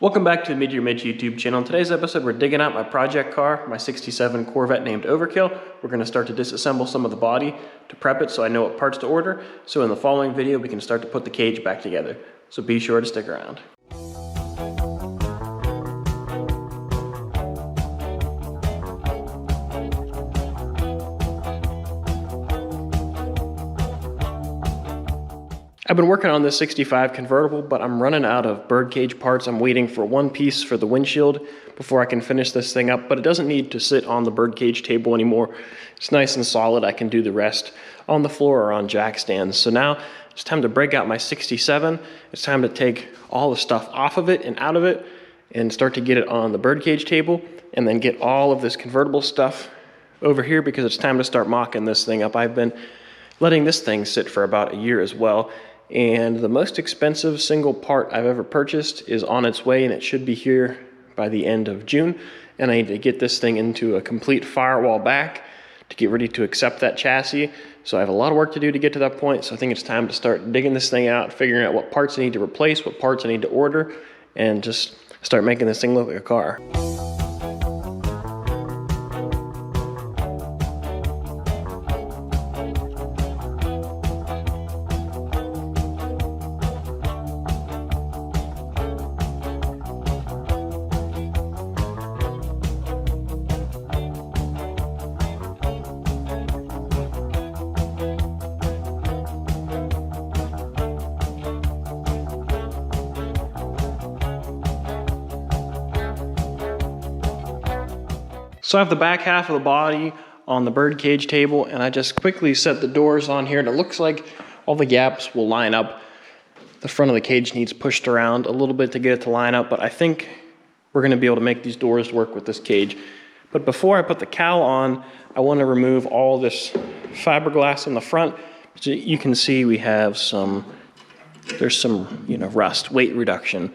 Welcome back to the Mid-Year YouTube channel. In today's episode, we're digging out my project car, my 67 Corvette named Overkill. We're going to start to disassemble some of the body to prep it so I know what parts to order. So in the following video, we can start to put the cage back together. So be sure to stick around. I've been working on this 65 convertible, but I'm running out of birdcage parts. I'm waiting for one piece for the windshield before I can finish this thing up, but it doesn't need to sit on the birdcage table anymore. It's nice and solid. I can do the rest on the floor or on jack stands. So now it's time to break out my 67. It's time to take all the stuff off of it and out of it and start to get it on the birdcage table and then get all of this convertible stuff over here because it's time to start mocking this thing up. I've been letting this thing sit for about a year as well. And the most expensive single part I've ever purchased is on its way, and it should be here by the end of June. And I need to get this thing into a complete firewall back to get ready to accept that chassis. So I have a lot of work to do to get to that point. So I think it's time to start digging this thing out, figuring out what parts I need to replace, what parts I need to order, and just start making this thing look like a car. So I have the back half of the body on the birdcage table, and I just quickly set the doors on here, and it looks like all the gaps will line up. The front of the cage needs pushed around a little bit to get it to line up, but I think we're gonna be able to make these doors work with this cage. But before I put the cowl on, I wanna remove all this fiberglass in the front. So you can see we have there's some rust, weight reduction.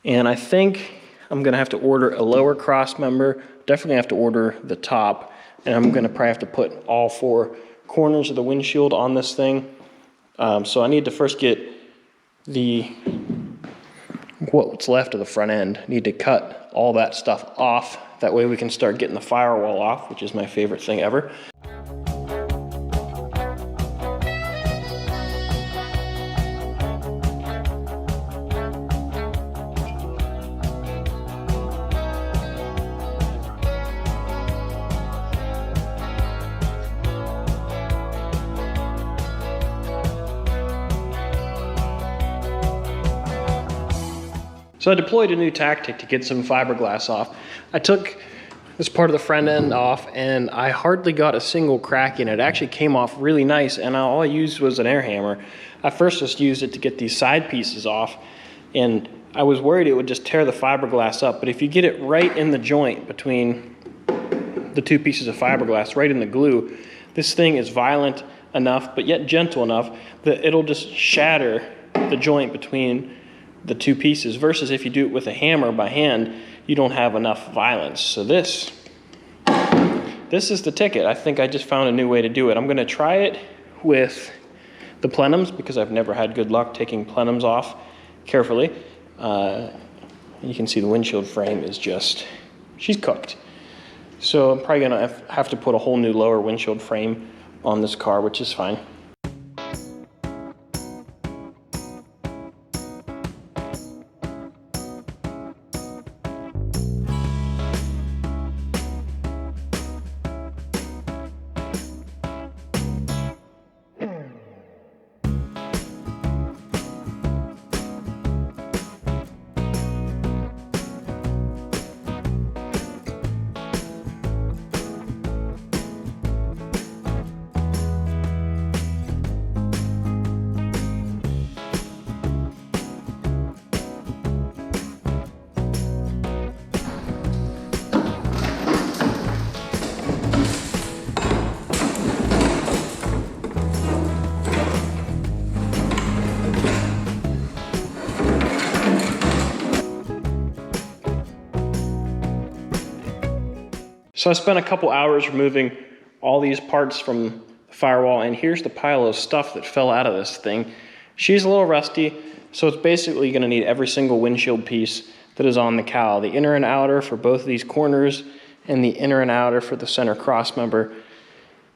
And I think I'm gonna have to order a lower cross member. Definitely have to order the top, and I'm gonna probably have to put all four corners of the windshield on this thing. So I need to first get what's left of the front end. Need to cut all that stuff off. That way we can start getting the firewall off, which is my favorite thing ever. So I deployed a new tactic to get some fiberglass off. I took this part of the front end off, and I hardly got a single crack in it. It actually came off really nice, and all I used was an air hammer. I first just used it to get these side pieces off, and I was worried it would just tear the fiberglass up, but if you get it right in the joint between the two pieces of fiberglass, right in the glue, this thing is violent enough, but yet gentle enough, that it'll just shatter the joint between the two pieces, versus if you do it with a hammer by hand, you don't have enough violence. So this is the ticket. I think I just found a new way to do it. I'm gonna try it with the plenums because I've never had good luck taking plenums off carefully. You can see the windshield frame is she's cooked. So I'm probably gonna have to put a whole new lower windshield frame on this car, which is fine. So I spent a couple hours removing all these parts from the firewall, and here's the pile of stuff that fell out of this thing. She's a little rusty, so it's basically gonna need every single windshield piece that is on the cowl. The inner and outer for both of these corners, and the inner and outer for the center cross member.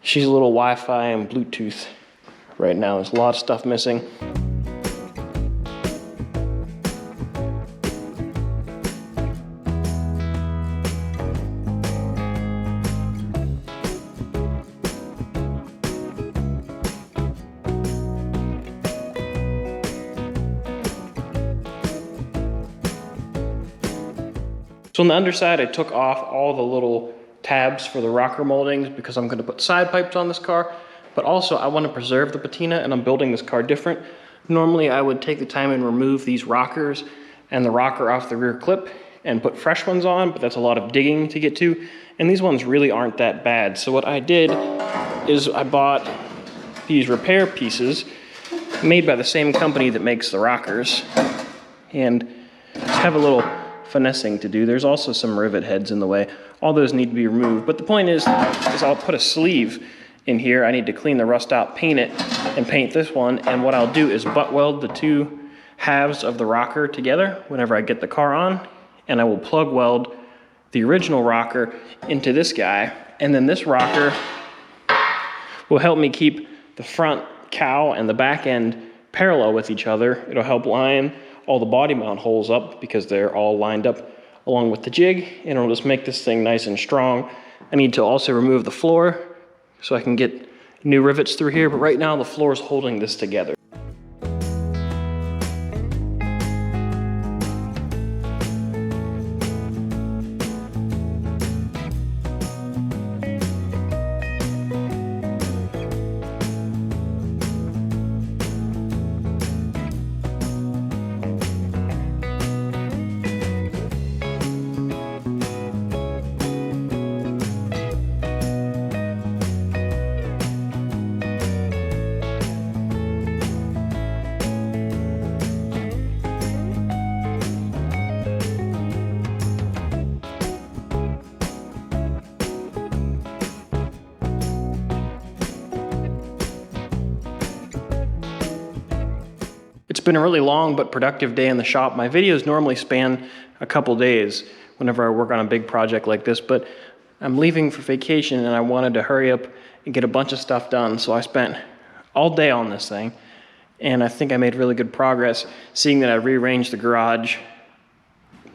She's a little Wi-Fi and Bluetooth right now. There's a lot of stuff missing. So on the underside, I took off all the little tabs for the rocker moldings because I'm gonna put side pipes on this car, but also I wanna preserve the patina and I'm building this car different. Normally I would take the time and remove these rockers and the rocker off the rear clip and put fresh ones on, but that's a lot of digging to get to. And these ones really aren't that bad. So what I did is I bought these repair pieces made by the same company that makes the rockers, and just have a little finessing to do. There's also some rivet heads in the way. All those need to be removed. But the point is I'll put a sleeve in here. I need to clean the rust out, paint it, and paint this one. And what I'll do is butt weld the two halves of the rocker together whenever I get the car on. And I will plug weld the original rocker into this guy. And then this rocker will help me keep the front cowl and the back end parallel with each other. It'll help line all the body mount holes up because they're all lined up along with the jig, and it'll just make this thing nice and strong. I need to also remove the floor so I can get new rivets through here, but right now the floor is holding this together. It's been a really long but productive day in the shop. My videos normally span a couple days whenever I work on a big project like this, but I'm leaving for vacation and I wanted to hurry up and get a bunch of stuff done. So I spent all day on this thing, and I think I made really good progress, seeing that I rearranged the garage,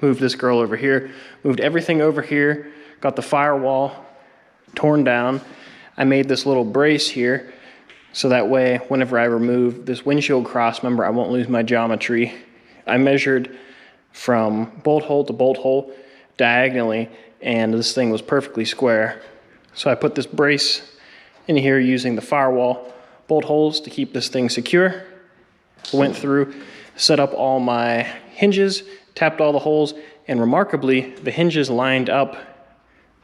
moved this girl over here, moved everything over here, got the firewall torn down. I made this little brace here, so that way, whenever I remove this windshield cross member, I won't lose my geometry. I measured from bolt hole to bolt hole diagonally, and this thing was perfectly square. So I put this brace in here using the firewall bolt holes to keep this thing secure. I went through, set up all my hinges, tapped all the holes, and remarkably, the hinges lined up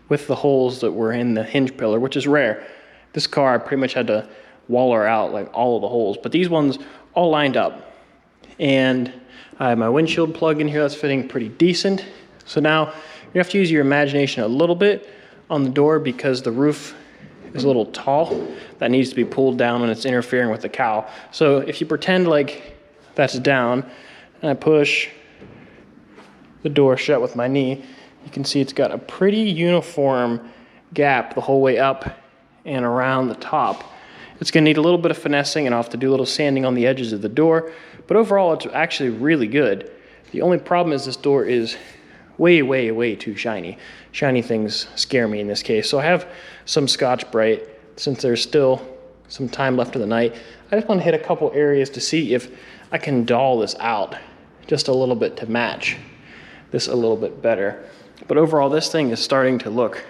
with the holes that were in the hinge pillar, which is rare. This car, I pretty much had to waller out like all of the holes, but these ones all lined up. And I have my windshield plug in here that's fitting pretty decent. So now you have to use your imagination a little bit on the door because the roof is a little tall. That needs to be pulled down and it's interfering with the cowl. So if you pretend like that's down and I push the door shut with my knee, you can see it's got a pretty uniform gap the whole way up and around the top. It's going to need a little bit of finessing, and I'll have to do a little sanding on the edges of the door, but overall it's actually really good. The only problem is this door is way, way, way too shiny. Shiny things scare me in this case. So I have some Scotch-Brite, since there's still some time left of the night. I just want to hit a couple areas to see if I can dull this out just a little bit to match this a little bit better. But overall, this thing is starting to look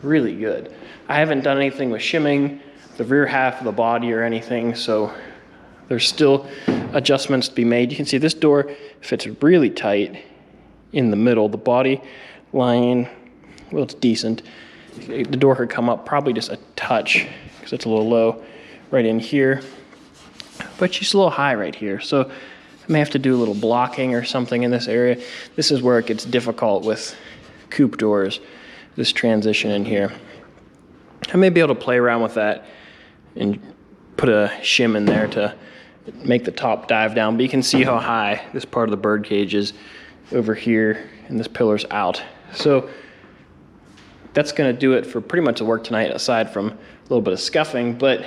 really good. I haven't done anything with shimming the rear half of the body or anything, so there's still adjustments to be made. You can see this door fits really tight in the middle. The body line, well, it's decent. The door could come up probably just a touch because it's a little low right in here, but she's a little high right here, so I may have to do a little blocking or something in this area. This is where it gets difficult with coupe doors, this transition in here. I may be able to play around with that and put a shim in there to make the top dive down, but you can see how high this part of the bird cage is. over here, and this pillar's out. So that's gonna do it for pretty much the work tonight, aside from a little bit of scuffing. But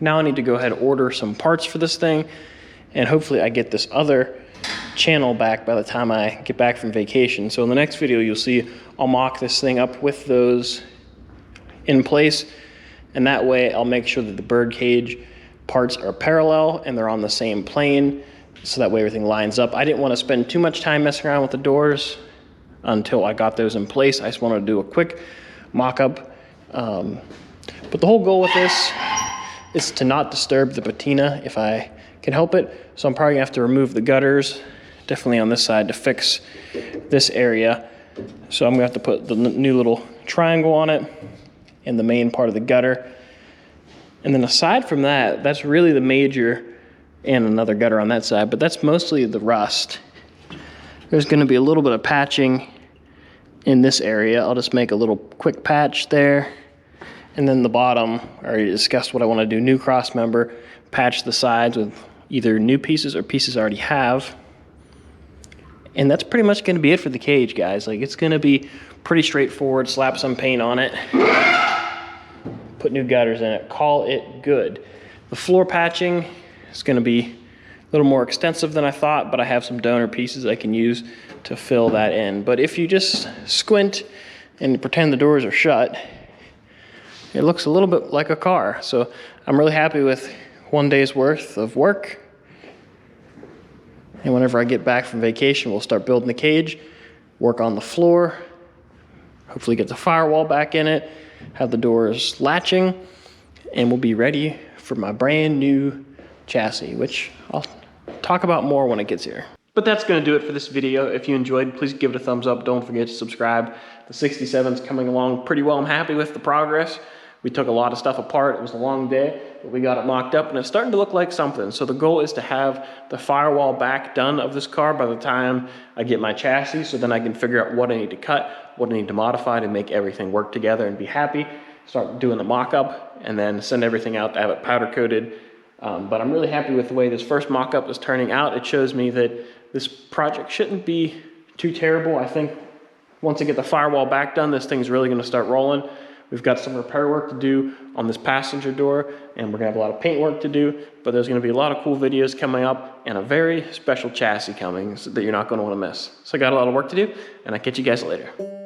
now I need to go ahead and order some parts for this thing, and hopefully I get this other channel back by the time I get back from vacation. So in the next video, you'll see I'll mock this thing up with those in place, and that way I'll make sure that the bird cage parts are parallel and they're on the same plane, so that way everything lines up. I didn't want to spend too much time messing around with the doors until I got those in place. I just wanted to do a quick mock-up. But the whole goal with this is to not disturb the patina if I can help it. So I'm probably gonna have to remove the gutters, definitely on this side, to fix this area. So I'm gonna have to put the new little triangle on it in the main part of the gutter. And then aside from that, that's really the major, and another gutter on that side, but that's mostly the rust. There's gonna be a little bit of patching in this area. I'll just make a little quick patch there. And then the bottom, I already discussed what I wanna do, new cross member, patch the sides with either new pieces or pieces I already have. And that's pretty much gonna be it for the cage, guys. Like, it's gonna be pretty straightforward. Slap some paint on it, put new gutters in it, call it good. The floor patching is gonna be a little more extensive than I thought, but I have some donor pieces I can use to fill that in. But if you just squint and pretend the doors are shut, it looks a little bit like a car. So I'm really happy with one day's worth of work. And whenever I get back from vacation, we'll start building the cage, work on the floor, hopefully get the firewall back in it, have the doors latching, and we'll be ready for my brand new chassis, which I'll talk about more when it gets here. But that's gonna do it for this video. If you enjoyed, please give it a thumbs up. Don't forget to subscribe. The 67's coming along pretty well. I'm happy with the progress. We took a lot of stuff apart. It was a long day, but we got it mocked up and it's starting to look like something. So the goal is to have the firewall back done of this car by the time I get my chassis, so then I can figure out what I need to cut, what I need to modify to make everything work together and be happy. Start doing the mock-up and then send everything out to have it powder coated. But I'm really happy with the way this first mock-up is turning out. It shows me that this project shouldn't be too terrible. I think once I get the firewall back done, this thing's really gonna start rolling. We've got some repair work to do on this passenger door, and we're gonna have a lot of paint work to do, but there's gonna be a lot of cool videos coming up and a very special chassis coming that you're not gonna wanna miss. So I got a lot of work to do, and I'll catch you guys later.